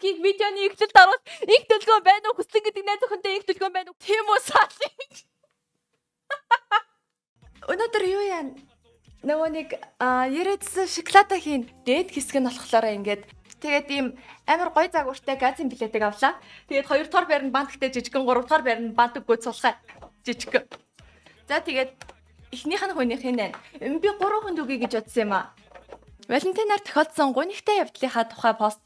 хэсгийг видеоны эхлэлд оруулж их төлгөө байна уу? Хүслэн гэдэг найз охинтой их төлгөө байна уу? Тийм үү салыг. Өнөөдөр юу яана? Нөгөө нэг яриадсан шоколада хийн. Дээд хэсэг нь болохоор ингээд тэгээд ийм амар гой загвартай газын билетийг авлаа. Тэгээд 2 дугаар байранд бант гэдэг жижигхэн, 3 дугаар байранд бант өгөө цулхаа. Жижиг. За тэгээд эхнийх нь хүнийх нь байна. Би 3 хүнд өгье гэж бодсон юм аа. Валентинаар тохиолдсон гунигтай явдлынхаа тухай пост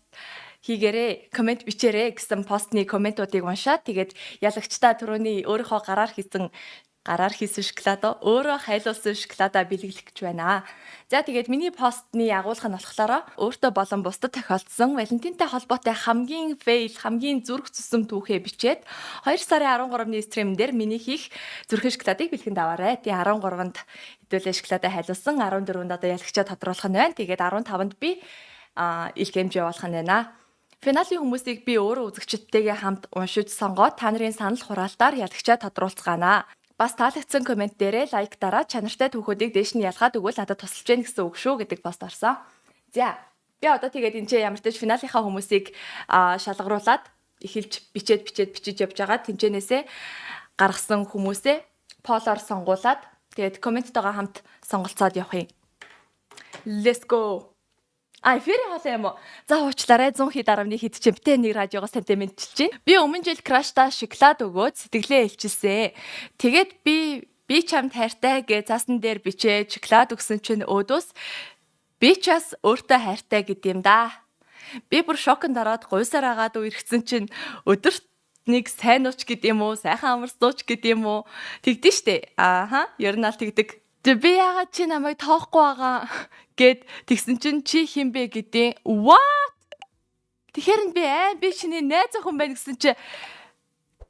хийгээрээ, комент бичээрэй гэсэн постны комментуудыг уншаад тэгээд ялагчдаа түрүүний өөрийнхөө гараар хийсэн шоколада, өөрөө хайлуулсан шоколада бэлэглэх гэж байна. За тэгээд миний постны агуулга нь болохоор өөртөө болон бусдад тохиолдсон Валентинтай холбоотой хамгийн фейл, хамгийн зүрх цусам түүхээ бичээд 2 сарын 13-ны стрим дээр миний хийх зүрхэн шоколадыг бэлгэнд аваарай. Тэгээ 13-нд хэдүүлээ шоколада хайлуулсан, 14-нд одоо ялагчаа тодруулах нь байна. Тэгээд 15-нд би илгээмж явуулах нь байна. Финалийн хүмүүсийг би өөрөө үзэгчдтэйгээ хамт уншиж сонгоод та нарын санал хураалтаар ялагчаа тодруулцгаана. Бас таалагдсан комент дээрээ лайк дараад чанартай түүхүүдийг дээш нь ялгаад өгвөл надад тусалж гэнэ гэсэн үг шүү гэдэг пост орсон. За би одоо тэгээд энэ ямар ч финалынхаа хүмүүсийг шалгаруулад эхэлж бичиж явж байгаа тэмцээнээсээ гаргасан хүмүүсээ полоор сонгуулад тэгээд комменттойгоо хамт сонголцоод явах юм. Let's go. Эфирийн хоол юм уу? За уучлаарай 100.1 хэд ч битээ нэг радиогоос тантай мэдчилж байна. Би өмнө жил крашта шоколад өгөөд сэтгэлээ илчилсэн. Тэгээд би чамд хайртай гэж цаасан дээр бичээ шоколад өгсөн чинь өөдөөс би ч бас өөртөө хайртай гэдэм да. Би бүр шоконд ороод гуйсаар агаад үерхсэн чинь өдөрт нэг сайн ууч гэдэм үү, сайхан амарсууч гэдэм үү. Тэгдэж штэ. Ер нь аль тэгдэг. Би яагаад чи намайг тоохгүй байгаа гэд тэгсэн чинь чи хин бэ гэдэг. What? Тэгэхээр би чиний найз охин байна гэсэн чи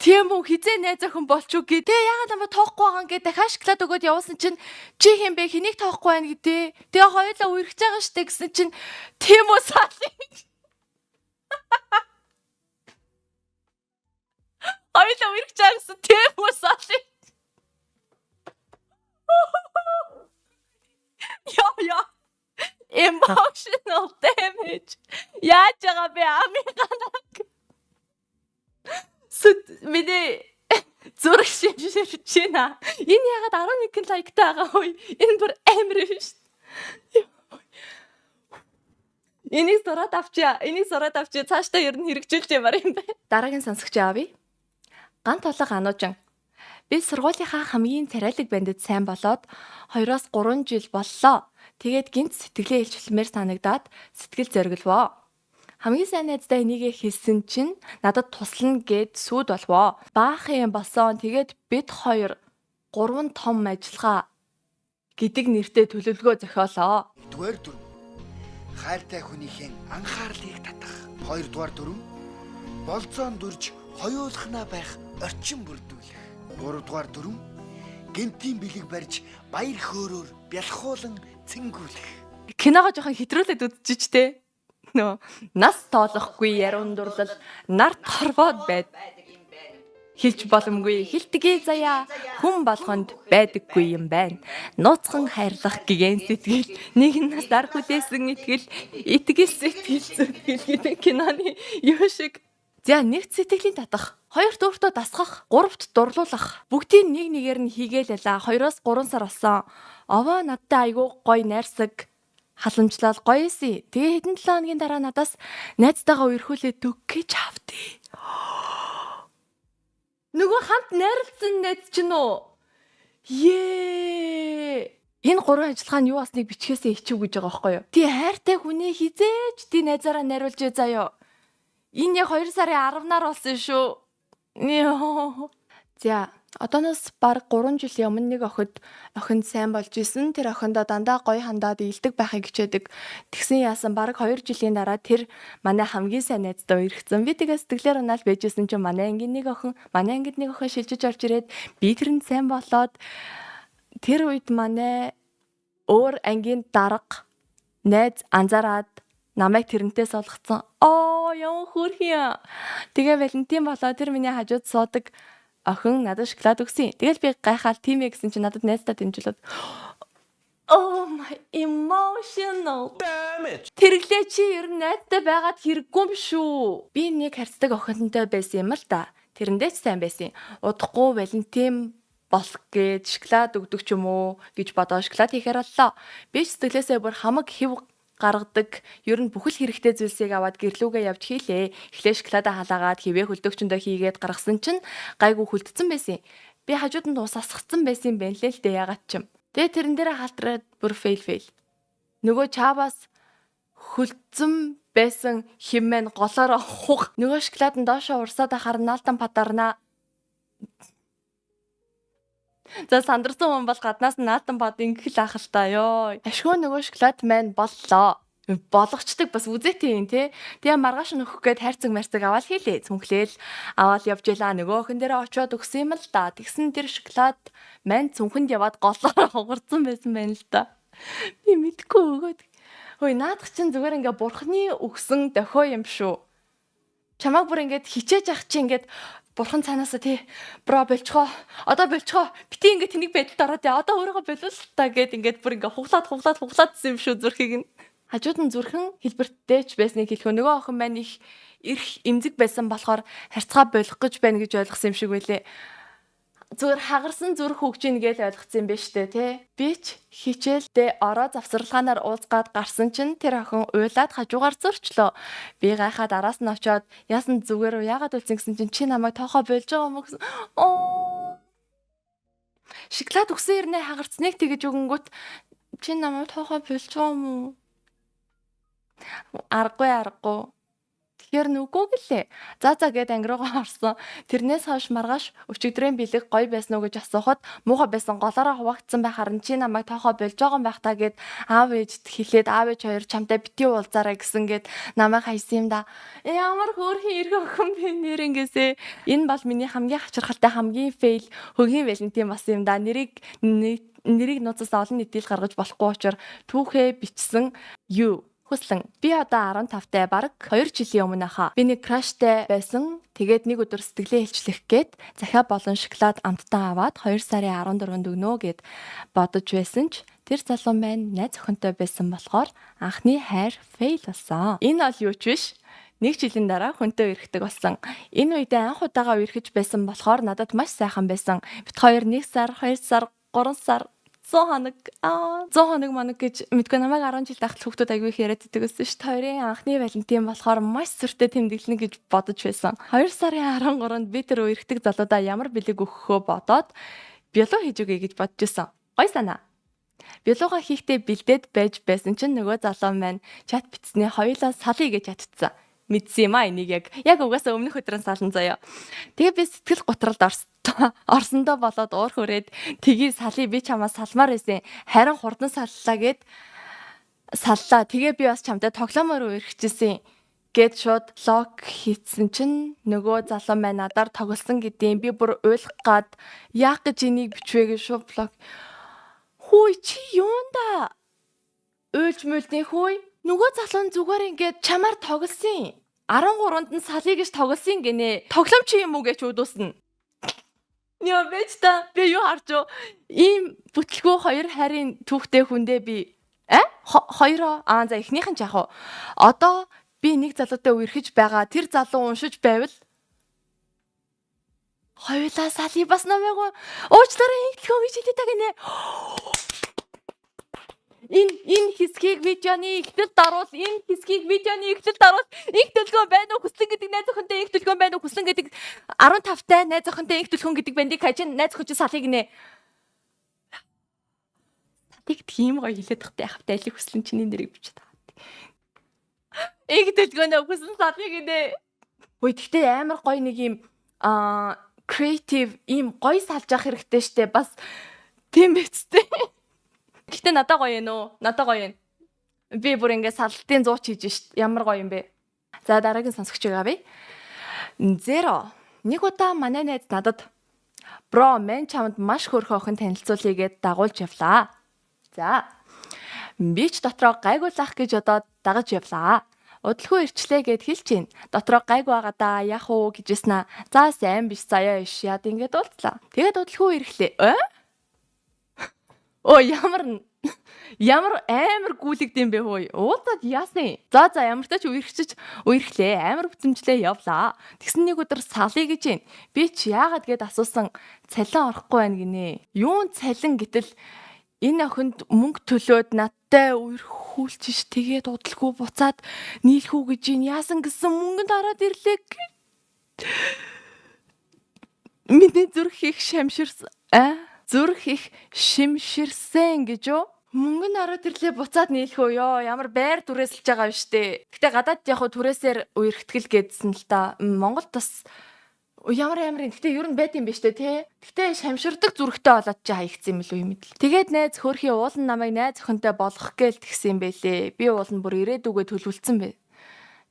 тийм үү хизээ найз охин болчих уу гэ. Тэ яагаад намайг тоохгүй байгаа гэд дахиад шоколад өгөөд явуулсан чинь чи хин бэ хэнийг тоохгүй байна гэдэг. Тэгээ хоёулаа үерхэж байгаа штэ гэсэн чинь тийм үү салыг. Хоёулаа үерхэж байгаа гэсэн тийм үү салыг. Яа. Emotional damage. Яаж байгаа бэ амиганаг. Миний зүрх шимширч байна. Энэ ягаад 11 лайктай байгаа вэ? Энэ бүр амар биш. Энийг сураад авчи. Цаашдаа ер нь хэрэгжүүлж ямар юм бэ? Дараагийн сонсогч аавь. Гант толго ануужин. Би сургуулийнхаа хамгийн царайлаг бандд сайн болоод 2-3 жил боллоо. Тэгээд гинт сэтгэлээ илчлэмээр санагдаад сэтгэл зоригловоо. Хамгийн сайн найздаа энийгээ хэлсэн чинь надад туслана гэд сүйд болвоо. Баахан юм болсон. Тэгээд бид 2 3 том ажиллагаа гэдэг нэртэй төлөвлөгөө зохиолоо. 1-р дүрм хайртай хүнийхээ анхаарлыг татах. 2-р дүрм болцоон дүрж хоёулахнаа байх орчин бүрдүүлэх. 3-р дүрм гэмтийн бэлэг барьж баяр хөөрөөр бялхуулан цэнгүүлэх. Киногоо жоохон хэтрүүлээд үзчихэж тэ. Нас тоолохгүй яруу дурлал нарт хорвоод байд. Хэлж боломгүй хилтгээ заяа хүн болгонд байдаггүй юм байна. Нууцхан хайрлах гэгэн сэтгэл нэг нас дар хүлээсэн итгэл итгэл сэтгэл гэдэг киноны юу шиг. За нэгт сэтгэлийн татах, 2-т өөртөө дасгах, 3-т дурлуулах. Бүгдийг нэг нэгээр нь хийгээлэлээ. 2-3 сар болсон. Овоо надтай айгүй гоё найрсаг халамжлал гоё эсэ. Тэгээ хэдэн 7 хоногийн дараа надаас найзтайгаа үерхүүлээд өг гэж авдээ. Нөгөө хамт найрлсан найз чинь үү? Энэ 3 ажиллагаа нь юу басныг бичгээсээ хичээв гэж байгаа байхгүй юу? Тий хайртай хүнээ хизээж тий найзаараа найруулж заяа. Энэ яг 2 сарын 10-наар болсон шүү. За, одооноос баг 3 жилийн өмнө нэг охинд сайн болж исэн. Тэр охиндоо дандаа гоё хандаад илдэг байхыг хичээдэг. Тэгсэн яасан баг 2 жилийн дараа тэр манай хамгийн сайн найздаа үерхсэн. Би тэгээ сэтгэлээр унаал байжсэн чинь манай ангид нэг охин шилжиж орж ирээд би тэрэнд сайн болоод тэр үед манай өөр ангийн дарга найз анзаараад намайг тэрнтэй солгоцсон. Яа хөөрхий. Тэгээ Валентин болоо тэр миний хажууд суудаг охин надад шоколад өгсөн. Тэгэл би гайхаад тийм ээ гэсэн чинь надад найздаа дэмжүүлээд Oh my emotional. Тэрглээ чи ер нь найзтай байгаад хэрэггүй юм шүү. Би нэг харьцдаг охинтой байсан юм л да. Тэрэндээ ч сайн байсан. Удахгүй Валентин болох гээд шоколад өгдөг ч юм уу гэж бодоод шоколад хийхээр боллоо. Би ч сэтгэлээсээ бүр хамаг хэв гаргадаг. Ер нь бүхэл хэрэгтэй зүйлсийг аваад гэрлүүгээ явж хийлээ. Эхлээ шоколадаа халаагаад хивээ хөлдөгчөндөө хийгээд гаргасан чинь гайгүй хүлдсэн байсан. Би хажууд нь ус асгацсан байсан юм байна лээ л дээ ягаад ч юм. Тэгээ тэрэн дээр халтраад бүр фейл. Нөгөө чаабаас хөлдсөн байсан химэн голоор хух. Нөгөө шоколад нь доошоо урсаад ахаар наалтан падарна. За сандарсан хүн бол гаднаас нь наалтан бод ингэх л ах л та ёо. Ашгүй нөгөө шоколад маань боллоо. Болгочдөг бас үзээтэй юм те. Тэгээ маргааш нөхөх гээд хайрцаг марцаг аваад хийлээ. Цүнхлээл аваад явж ялаа. Нөгөө охин дээрээ очиод өгсөн юм л да. Тэгсэн тэр шоколад маань цүнхэнд яваад голоор хугарсан байсан байна л да. Би мэдгүй өгөөд. Хөөе наадах чинь зүгээр ингээ бурхны өгсөн дохио юм шүү. Чамааг бүр ингээд хичээж ах чи ингээд бурхан цаанаасаа тий бро болчихоо. Одоо болчихоо. Бити ингээд тэнийг байдалд ороод одоо өөрийгөө болвол та гэд ингээд бүр ингээ хуглаадсэн юм шүү зүрхийг нь. Хажууд нь зүрхэн хэлбэрттэй ч байсныг хэлэхөө нөгөө охин маань их эрх эмзэг байсан болохоор харьцаа болох гэж байна гэж ойлгосон юм шиг байлээ. Зүгээр хагарсан зүрх хөгж ийн гэж ойлгосон юм биш үү те. Би ч хичээлдээ ороо завсралгаанаар уулзгаад гарсан чинь тэр охин уйлаад хажуугаар зөрчлөө. Би гайхаад араас нь очиод яасан зүгээр үү яагаад үлсэн гэсэн чинь чи намайг тоохоо болж байгаа юм гэсэн. Шоколад өгсөн ирнэ хагарцныг тэгэж өгөнгүүт чи намайг тоохоо болж байгаа юм уу? Аргагүй. Тэгэхээр нүггүй гэлээ. За гэд ангируугаа орсон. Тэрнээс хойш маргааш өчигдрийн бэлэг гоё байсан уу гэж асуухад муухай байсан голоороо хуваагдсан байхаар чи намайг тоохоо болж байгаа юм байх та гэд аав ээжд хэлээд аав ээж хоёр чамтай бити уулзаарай гэсэн гэд намайг хайсан юм да. Ямар хөөрхөн эрх охин би нэрнгээсээ. Энэ бол миний хамгийн хачирхалтай хамгийн фейл хөгийн Валентин бас юм да. Нэрийг нууцаас олон нийтээр гаргаж болохгүй учраас түүхээ бичсэн юу хүслэн би одоо 15-тай баг 2 жилийн өмнө хаа би нэг краштай байсан. Тэгээд нэг өдөр сэтгэлээ хэлчлэх гээд захиа болон шоколад амттан аваад 2 сарын 14-нд өгнө гэд бодож байсан ч тэр залуу маань найз охинтой байсан болохоор анхны хайр фейл болсон. Энэ бол юу ч биш. Нэг жилийн дараа хүнтэй ирэхдэг болсон. Энэ үедээ анх удаага ирэхэж байсан болохоор надад маш сайхан байсан. Бид хоёр 1 сар, 2 сар, 3 сар 100 хоног манаг гэж мэдгүй намайг 10 жил тахтал хүүхдүүд аягүй их яриад байдаг гэсэн шүү дээ. Хоёрын анхны Валентин болохоор маш сүртэй тэмдэглэнэ гэж бодож байсан. 2 сарын 13-нд би тэр үерхдэг залуудаа ямар бэлэг өгөхөө бодоод биолог хийж өгье гэж бодож байсан. Гой санаа. Биологоо хийхдээ бэлдээд байж байсан чинь нөгөө залуу маань чат битснээ хоёулаа салъя гэж чатцсан. Мэдсэн юм а энийг яг угаасаа өмнөх өдрөн салан заяа. Тэгээ би сэтгэл готролд орсондоо болоод уур хүрээд тгий салъя би чамаас салмаар байсан. Харин хурдан саллаа гэд саллаа. Тэгээ би бас чамтай тоглоомоор үргэжсэн гэд шууд лог хийцэн чинь нөгөө залуу маань надаар тоглосон гэдэм би бүр уйлах гад яах гэж энийг бичвэ гэж шууд блог. Хүй чи юунда? Уйлж мөлдний хүй нөгөө залуу нь зүгээр ингээд чамаар тоглосон. 13-нд нь салъя гэж тоглосон гинэ. Тоглоом чи юм уу гэж үүдүүлсэн. Яа бэж та би юу харж юу? Ийм бүтлгүү хоёр харийн түүхтэй хүндээ би хоёроо за эхнийх нь жаах уу. Одоо би нэг залуутай үерхэж байгаа. Тэр залуу уншиж байвал хоёулаа салъя бас намайг уучлаарай инглихөө гэж хэлдэг гинэ. Энэ хэсгийг видеоны ихтэл даруул энэ хэсгийг видеоны ихтэл даруул их төлгөө байна уу хүслэн гэдэг найз охинтой их төлгөө байна уу хүслэн гэдэг 15-тай найз охинтой их төлгөн гэдэг бандик хажин найз охин чи салъя гинэ. Тик тийм гоё хэлээд тахтай хавтай алиг хүслэн чиний нэрийг бичиж таа. Их төлгөөнөө хүслэн салъя гинэ. Хөөе тэгтээ амар гоё нэг юм креатив ийм гоё салж явах хэрэгтэй штэ бас тийм байцтэй. Гэтэ надад гоё юм уу? Надад гоё юм. Би бүр ингээд салтын 100 ч хийж шít. Ямар гоё юм бэ? За дараагийн сонсогч байгаа би. 0. Нэг удаа манай найз надад "Бро, мен чамд маш хөөрхөн охин танилцуулъя" гэд дагуулж явлаа. За. Би ч дотроо гайгуулах гэж бодоод дагаж явлаа. Удалгүй ирчлээ гэд хэлж гин. Дотроо гайг байгаа да яах уу гэжсэн аа. За сайн биш заяа иш яд ингээд уулзлаа. Тэгээд удалгүй ирэхлээ. Ямар Ямар амар гүйлэгдэм бэ хөөе. Уулзаад яасан. За ямар ч тач үерхлээ. Амар бүтэмжлээ явлаа. Тэгсэн нэг өдөр салъя гэж байна. Би ч яагаад гэд асуусан. Цалин орохгүй байна гинэ. Юун цалин гэтэл энэ охинд мөнгө төлөөд надтай үерхүүлчих ш. Тэгээд удалгүй буцаад нийлхүү гэж яасан гэсэн мөнгөнд ороод ирлээ. Миний зүрх их шамширсан. Зүрх их шимширсэн гэж юу? Мөнгө нь ороод ирлээ буцаад нийлхөө ёо. Ямар байр түрээсэлж байгаа юм штэ. Гэтэ гадаад яг хуу түрээсээр үерхтгэл гэдсэн л та. Монголд бас ямар юм. Гэтэ ер нь байт юм биш үү те. Гэтэ шамширдаг зүрхтэй болоод чи хаягдсан юм л үе мэдл. Тэгээд найз хөрхийн уулан намайг найз охинтой болгох гээл тэгсэн юм бэлээ. Би уулан бүр ирээдүгөө төлөвлөсөн бэ.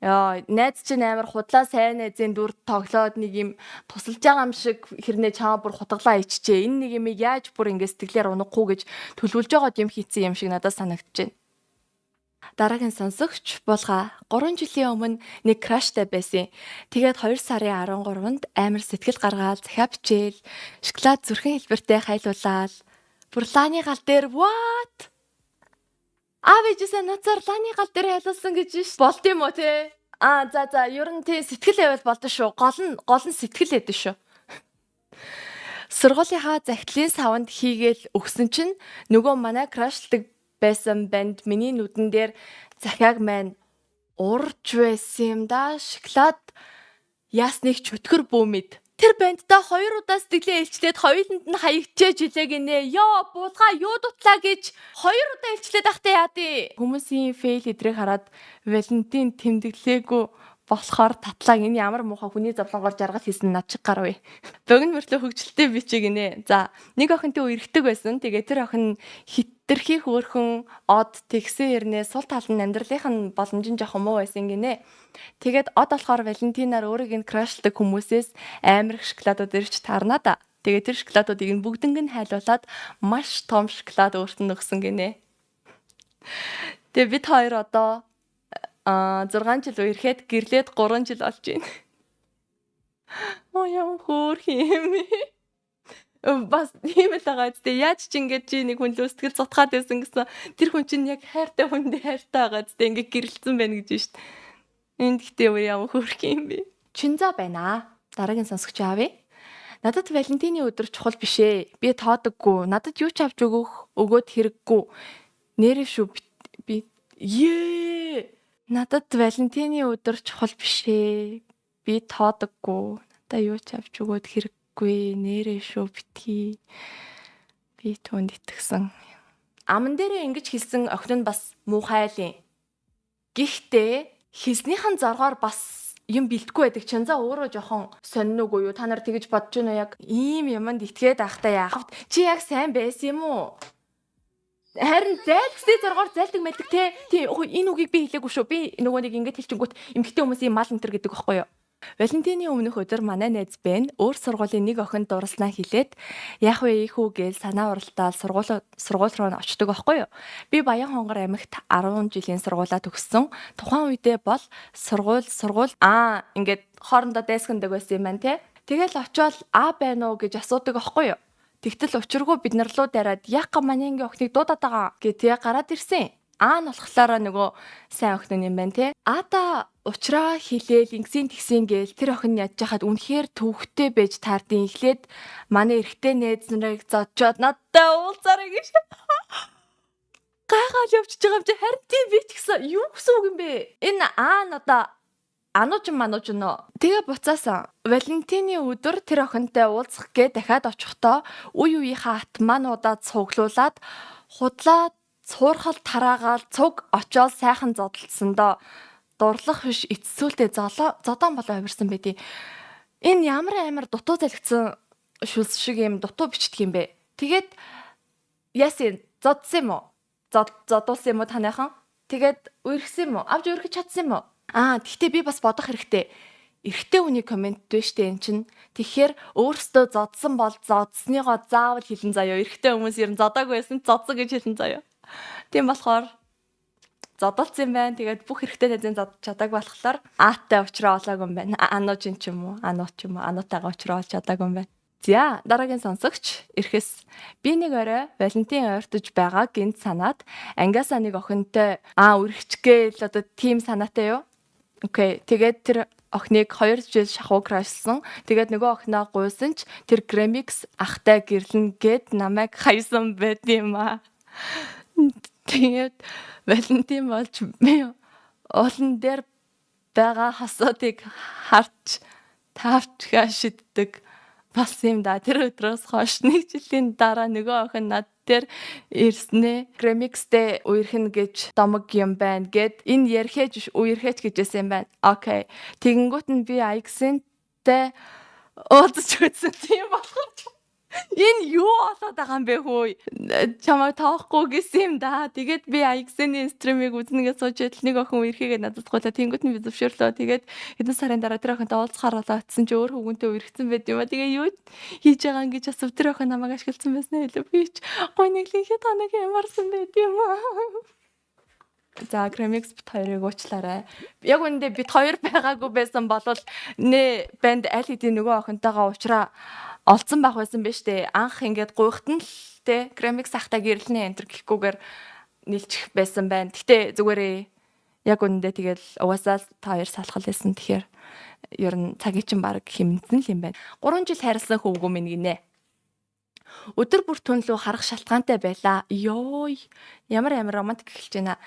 Яа, найз чинь амар худлаа сайн найзын дүр тоглоод нэг юм тусалж байгаа юм шиг хэрнээ чамаа бүр хутгалаа иччээ. Энэ нэг юм яаж бүр ингэ сэтгэлээр унахгүй гэж төлөвлөж байгаа юм хийцэн юм шиг надад санагдчихэв. Дараагийн сонсогч булгаа 3 жилийн өмнө нэг краштай байсан. Тэгээд 2 сарын 13-нд амар сэтгэл гаргаад захиа бичээл, шоколад зүрхэн хэлбэртэй хайлуулаад бүр лааны гал дээр what? Авижсэн нацаар лааны гал дээр хайлуулсан гэж ш. Болд юм уу те? За ер нь тий сэтгэл байвал болдоо шүү. Гол нь сэтгэл эдэн шүү. Сургуулийнхаа захидлын савнд хийгээл өгсөн чинь нөгөө манай крашлдаг байсан банд миний нүдэн дээр захиаг маань урж байсан юм да. Шоколад яасныг чөтгөр бөөмэд. Тэр бандтай 2 удаа сэтгэлээ илчлээд хоёуланд нь хаягдчихэж илээ гинэ. Ёо буулгаа юу дутлаа гэж 2 удаа илчлээд ахтай яадээ. Хүмүүсийн фейл эдрийг хараад Валентин тэмдэглээгүй болохоор татлаа энэ ямар муухай хүний зовлонгоор жаргал хийсэн над чиг гарвэ. Богино мөрлөө хөгжилтэй бичээ гинэ. За нэг охинтой үерхдэг байсан. Тэгээ тэр охин хитрхи хөөрхөн од тэгсэн хэрнээ сул тал нь амьдралынх нь боломжин жоох муу байсан гинэ. Тэгээд од болохоор Валентинаар өөрийг нь крашлдаг хүмүүсээс амар их шоколадууд ирж таарна да. Тэгээд тэр шоколадуудыг нь бүгднийг нь хайлуулад маш том шоколад өөрт нь өгсөн гинэ. Тэгээд бид хоёр одоо 6 жил үерхэд гэрлээд 3 жил болж байна. Яа хөөх юм. Бас тийм л байгаа зү. Яаж ч ингэж чи нэг хүн л сэтгэл зутгаад байсан гэсэн. Тэр хүн чинь яг хайртай хүндээ хайртай байгаа зү. Ингээ гэрэлцсэн байна гэж байна шүү дээ. Энд гэтээ ямар хөөх юм бэ? Чинза байна. Дараагийн сонсогч аавь. Надад Валентины өдөр чухал биш ээ. Би тоодоггүй. Надад юу ч авч өгөөд хэрэггүй. Нэрээ шүү би. Надад Валентины өдөр чухал биш ээ. Би тоодоггүй. Надад юу ч авч өгөөд хэрэггүй. Нэрээ шүү битгий. Би түүнд итгэсэн. Аман дээрээ ингэж хэлсэн охин нь бас муухай л юм. Гэхдээ хэлснийхэн зоргоор бас юм бэлтгүй байдаг. Чанзаа өөрөө жоохон сониноогүй юу? Та нар тэгэж бодож байна уу? Яг ийм юмд итгээд ахтай яах. Чи яг сайн байсан юм уу? Харин зайлсны зоргоор зайлдаг мэддэг те. Тийм энэ үгийг би хэлээгүй шүү. Би нөгөө нэг ингэж хэлчихгүүт эмгэгтэй хүмүүсийн мал энтер гэдэг байхгүй юу? Валентины өмнөх өдөр манай найз Бен өөр сургуулийн нэг охинд дурласнаа хэлээд яах вэ ийхүү гээл санаа уралдаал сургууль руу очдөг байхгүй юу? Би Баян Хонгор аймагт 10 жилийн сургуулаа төгссөн. Тухайн үедээ бол сургууль ингээд хоорондоо дайсгандаг байсан юм байна те. Тэгэл очиод байна уу гэж асуудаг байхгүй юу? Тэгтэл учиргүй бид нар руу дараад яг манингийн охиныг дуудаад байгаа гэж гараад ирсэн. Нь болохоор нөгөө сайн охин юм байна те. Та учраа хилээл ингэсэн тэгсэн гээл тэр охин яаж яхад үнэхээр төвхтэй байж таардын эхлээд манай эрэгтэй найз нарыг зодчоод надтай уулзаарай гэж гайхаад явчихж байгаа юм чи харин тийм би ч гэсэн юу гэсэн үг юм бэ? Энэ одоо анууч нөө. Тэгээ буцаасан. Валентины өдөр тэр охинтой уулзах гээ дахиад очихдоо үеийнхаа атмануудаа цуглуулад худлаа цуурхал тараагаал цуг очоод сайхан зодтолсондоо дурлах биш эцсүүлдээ зодон болоо хувирсан байдیں۔ Энэ ямар дутуу залгицсан шүлс шиг юм дутуу бичдэг юм бэ? Тэгээд яасан зодсон юм уу? Зодуулсан юм уу таныхан? Тэгээд үерхсэн юм уу? Авч үерхэж чадсан юм уу? Гэхдээ би бас бодох хэрэгтэй. Эрэгтэй хүний комент дээ штэ эн чин. Тэгэхээр өөрөөсөө зодсон бол зодсныгоо заавал хэлэн заяа. Эрэгтэй хүмүүс ер нь зодаагүй байсан зодсон гэж хэлэн заяа. Тийм болохоор зодолцсон юм байна. Тэгээд бүх хэрэгтэй найзын зодж чадаагүй болохоор аатай уучраа олоогүй юм байна. Анууч ч юм уу, ануутайгаа уучраа олж чадаагүй юм байна. За дараагийн сонсогч ирэхэс би нэг орой Валентин ойртож байгаа гинт санаад ангиасаа нэг охинтой үргэлжгээл одоо тим санаатай юу? Окей. Тэгээд тэр охиныг 2 жил шахуу крашлсан. Тэгээд нөгөө охиноо гуйсан ч тэр Gramix ахтай гэрлэн гээд намайг хайсан байт юм аа. Тэгээд Валентин болж олон дээр байгаа хасуудыг харж тавчгаа шиддэг болсон юм да. Тэр өдрөөс хойш 1 жилийн дараа нөгөө охин над дээр ирснээ. Gramix-тэй үерхэн гэж домог юм байна гэд энэ ярихэж үерхэж гэжсэн юм байна. Окей. Тэгэнгүүт нь би Ikex-тэй уулзч үзсэн тийм болохоор энэ юу болоод байгаа юм бэ хөөе? Чамайг тоохгүй гэсэн юм да. Тэгээд би Ikex-ийн стримийг үзнэгээ суучид нэг охин үерхийгээ надад гуйлаа. Тэнгүүт нь би зөвшөөрлөө. Тэгээд хэдэн сарын дараа тэр охинтой уулзахаар болоо очсон чи өөр хүүгэнтэй үерхсэн байт юм а. Тэгээ юу хийж байгаа юм гэж асуув. Тэр охин намайг ашигласан байсан хэлээ. Би ч гой нэглийнхээ таныг ямарсан байт юм а. За Gramix бит хоёрыг уучлаарай. Яг үүндээ бит хоёр байгаагүй байсан бол нэ банд аль хэдийн нөгөө охинтойгоо уулзраа олцсон байх байсан биз дээ. Анх ингээд гуйхт нь л те Gramix ахтай гэрлэнэ энэ гэхгүйгээр нийлчих байсан байна. Гэтэ зүгээрээ яг үүндээ тэгэл угаасаа та хоёр салхал байсан. Тэгэхээр ер нь цагийн чинь баг хэмнэн л юм байна. 3 жил хайрласан хөвгөө минь гинэ. Өдөр бүр түнлүү харах шалтгаантай байлаа. Йой. Ямар романтик эхэлж байна.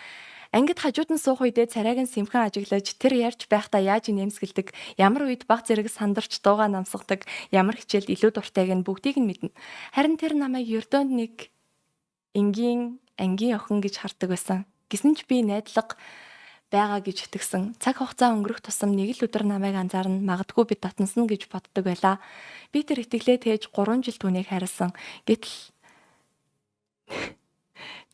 Ангид хажууд нь суух үедээ царайг нь сэмхэн ажиглаж тэр ярьж байхдаа яаж нэмсгэлдэг, ямар үед баг зэрэг сандарч дууга намсгадаг, ямар хичээлд илүү дуртайг нь бүгдийг нь мэднэ. Харин тэр намайг ердөөнд нэг ангийн охин гэж хардаг байсан. Гэсэн ч би найдлага байгаа гэж итгэсэн. Цаг хугацаа өнгөрөх тусам нэг л өдөр намайг анзаарна, магадгүй би татнасан гэж боддог байлаа. Би тэр итгэлээ тээж 3 жил түүнийг хайрласан.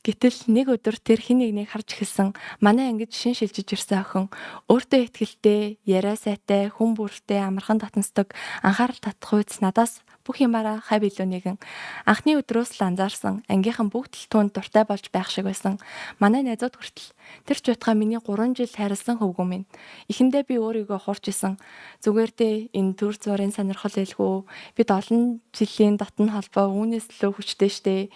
Гэтэл нэг өдөр тэр хин нэгнийг харж эхэлсэн. Манай ангид шин шилжиж ирсэн охин өөртөө ихтгэлтэй, яриа сайтай, хүн бүртэй, амархан татансдаг, анхаарал татах үйс надаас бүх юмараа хав илүү нэгэн. Анхны өдрөөс л анзаарсан. Ангийнхан бүгд л түүнд дуртай болж байх шиг байсан. Манай найзууд хүртэл тэр ч байтугай миний 3 жил хайрласан хөвгөө минь. Эхэндээ би өөрийгөө хуурч исэн. Зүгээрдээ энэ төр зургийн сонирхол илгүү. Бид олон жилийн дотн холбоо үүнээс л хүчтэй штэ.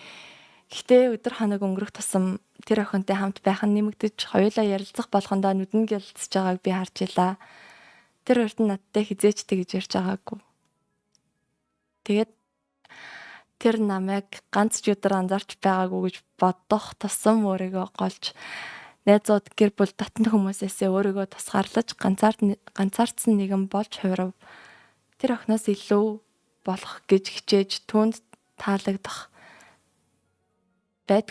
Гэхдээ өдөр хоног өнгөрөх тусам тэр охинтой хамт байх нь нэмэгдэж хоёулаа ярилцах болгондоо нүдэн гялцж байгааг би харж илаа. Тэр хоёрт нь надтай хизээч тэгж ярьж байгаагүй. Тэгээд тэр намайг ганц ч өдөр анзаарч байгаагүй гэж бодох тусам өөрийгөө голж найзууд гэр бүл татны хүмүүсээсээ өөрийгөө тусгаарлаж ганцаардсан нэгэн болж хувирав. Тэр охиноос илүү болох гэж хичээж түүнд таалагдах гэж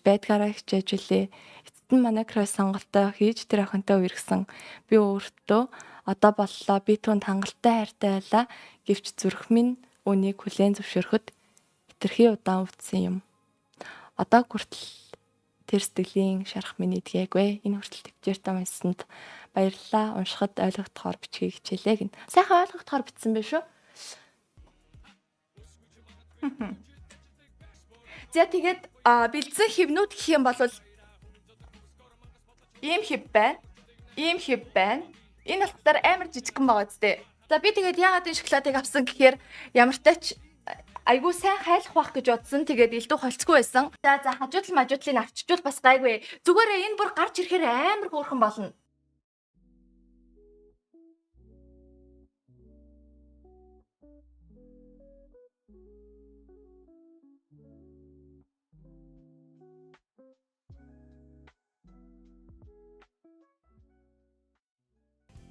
байдгаараа хичээж үлээ. Эцэст нь манай краш сонголтоо хийж тэр охинтой үерхсэн. Би өөртөө одоо боллоо, би түүнд хангалттай хайртай байлаа гэвч зүрх минь үнийг хүлээн зөвшөөрөхөд хэтэрхий удаан үтсэн юм. Одоо хүртэл тэр сэтгэлийн шарах миний идгээгүй. Энэ хүртэл төвчээртэй юмсанд баярлалаа. Уншихад ойлгохдохоор бичгийг хичээлээ гин. Сайхан ойлгохдохоор бичсэн байх шүү. За тэгээд бэлдсэн хивнүүд гэх юм бол ийм хив байна. Энэ болохоор амар жижигхэн байгаа зү. За би тэгээд яагаад энэ шоколадыг авсан гэхээр ямартай ч айгуу сайн хайлах байх гэж бодсон. Тэгээд элдв холцгүй байсан. За хажуудлын авчижвал бас гайгүй. Зүгээрээ энэ бүр гарч ирэхээр амар хөөрхөн болно.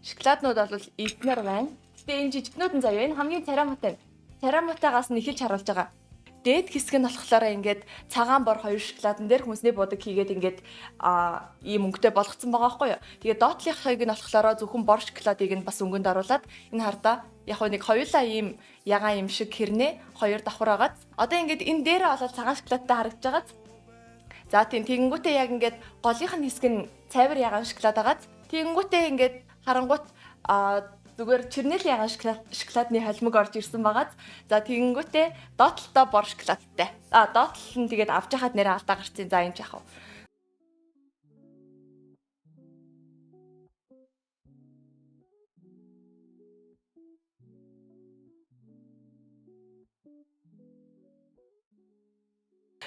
Шоколаднууд бол эднэр байна. Гэтэ энэ жижигнүүд нь заяа энэ хамгийн царамуутай. Царамуутайгаас нь эхэлж харуулж байгаа. Дээд хэсэг нь болохоор ингээд цагаан бор 2 шоколадн дээр хүмүүсний будаг хийгээд ингээд ийм өнгөтэй болгоцсон байгаа байхгүй юу. Тэгээд доотлынхыг нь болохоор зөвхөн бор шоколадыг нь бас өнгөнд оруулаад энэ хардаа яг нэг хоёулаа ийм ягаан юм шиг хэрнээ 2 давхар агаад. Одоо ингээд энэ дээрээ болоод цагаан шоколадтай харагдаж байгаа. За тийм тэгэнгүүтээ яг ингээд голынх нь хэсэг нь цайвар ягаан шоколад агаад. Тэгэнгүүтээ ингээд харангуут зүгээр чернэл ягаан шоколадны холимог орж ирсэн байгааз. За тэгэнгүүтээ доотлолтой бор шоколадтай. Доотлол нь тэгээд авч яхад нэрээ алдаа гарцیں۔ За энэ ч яхав.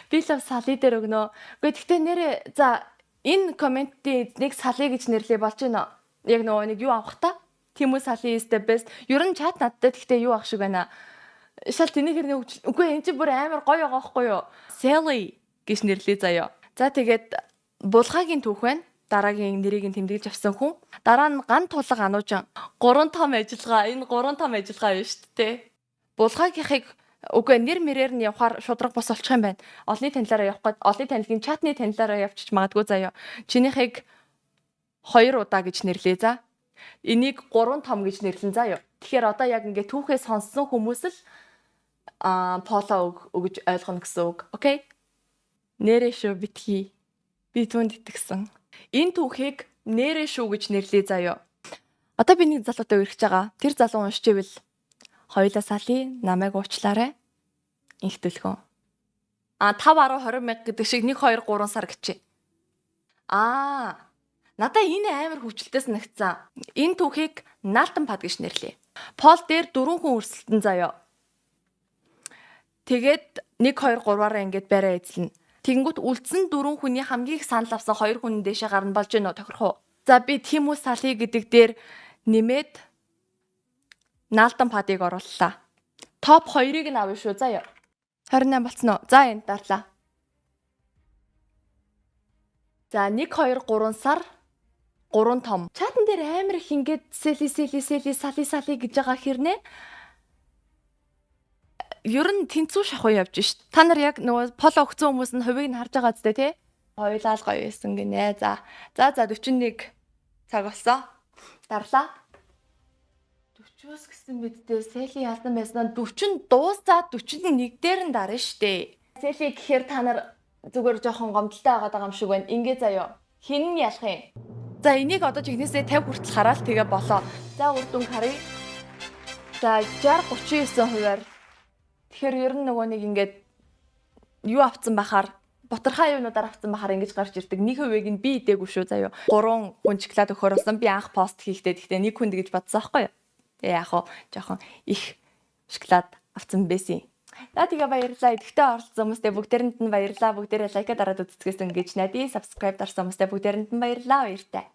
Би л сали дээр өгнө. Гэхдээ тэгтээ нэрээ за энэ комментийн эзнийг сали гэж нэрлэе болж байна. Яг нөгөө нэг юу авах та? Тэмүү сали is the best. Ер нь чат надтай тэгтээ юу ах шиг байна. Шал тэнийг хэрнээ үгүй энэ чинь бүр амар гоё байгаа байхгүй юу? Sally гэж нэрлэе заяа. За тэгээд булгаагийн түүх байна. Дараагийн нэрийг нь тэмдэглэж авсан хүн. Дараа нь ган тулга ануужин. 3 том ажиллагаа. Энэ 3 том ажиллагаа байна шүү дээ. Булгаагийнхыг үгүй нэр мэрээр нь явахаар шудраг бос олчих юм байна. Олны танилаараа явах гээд олны танилгийн чатны танилаараа явчих магадгүй заяа. Чинийхийг 2 удаа гэж нэрлэе за. Энийг 3 том гэж нэрлэн заяа. Тэгэхээр одоо яг ингээд түүхээ сонссон хүмүүс л фоллоу өгж ойлгоно гэсэн үг. Окей? Нэрээ шүү битгий. Би түүнд итгэсэн. Энэ түүхийг нэрээ шүү гэж нэрлэе заяа. Одоо би нэг залуутай үргэж байгаа. Тэр залуу уншиж ивэл хоёулаа сали намайг уучлаарай. Инх төлгөө. 5-10 мянга гэдэг шиг 1 2 3 сар гэчээ. Надаа энэ амар хөвчлөлтэй санагдсан. Энэ түүхийг наалтан пад гэж нэрлэе. Пол дээр 4 хүн өрсөлдөн заяа. Тэгээд 1 2 3-аараа ингэж бариа эзлэнэ. Тэгэнгүүт үлдсэн 4 хүний хамгийн их санал авсан 2 хүн дэшээ гарна болж байна уу тохирох уу? За би Тимүү Сали гэдэг дээр нэмээд наалтан падыг орууллаа. Топ 2-ыг нь авъя шүү заяа. 28 болцсон уу? За энд дарлаа. За 1 2 3 сар 3 том. Чатан дээр амар их ингээд сали гэж байгаа хэрнээ. Ер нь тэнцүү шахуу явж шít. Та нар яг нөгөө поло өгсөн хүмүүс нь хувийг нь харж байгаа зү тэ? Хоёулаа л гоё байсан гинэ. За 41 цаг болсон. Дарлаа. 40-оос гэсэн мэддээ Сели яасан байсан 40 дуусаад 41 дээр нь дарна штэ. Сели гэхээр та нар зүгээр жоохон гомдолтой байгаа юм шиг байна. Ингээ заяа. Хин нь ялах юм. За энийг одоо жигнэсээ 50 хүртэл хараад тэгээ болоо. За үр дүн харъя. За 60 39 хувиар. Тэгэхээр ер нь нөгөө нэг ингээд юу авцсан бахаар Ботархай юунуудаар авцсан бахаар ингэж гарч ирдэг. 1% нь би идээгүй шүү заяа. 3 хүн шоколад өгөхөр болсон. Би анх пост хийхдээ гэхдээ 1 хүнд гэж бодсон аахгүй юу? Тэгээ яг хоо жоохон их шоколад авцсан байсан. За тэгээ баярлалаа. Идэвхтэй оролцсон хүмүүстээ бүгдээрэнд нь баярлалаа. Бүгдээрээ лайка дараад үздэсгээс ингэж найдаа. Subscribe дарсан хүмүүстээ бүгдээрэнд нь баярлалаа. Баяртай.